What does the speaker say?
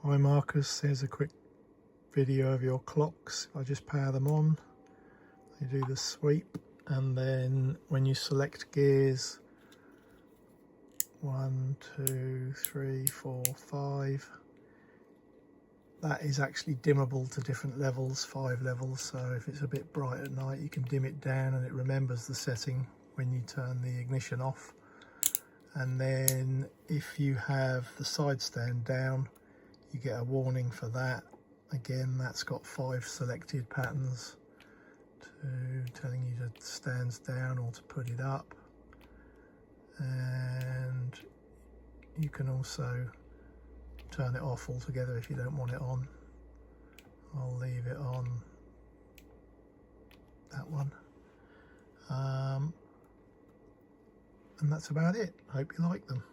Hi Marcus, here's a quick video of your clocks. I just power them on, you do the sweep, and then when you select gears 1, 2, 3, 4, 5, that is actually dimmable to different levels, 5 levels, so if it's a bit bright at night you can dim it down and it remembers the setting when you turn the ignition off. And then if you have the side stand down, you get a warning for that. Again, that's got 5 selected patterns telling you to stand down or to put it up. And you can also turn it off altogether if you don't want it on. I'll leave it on, that one. And that's about it. Hope you like them.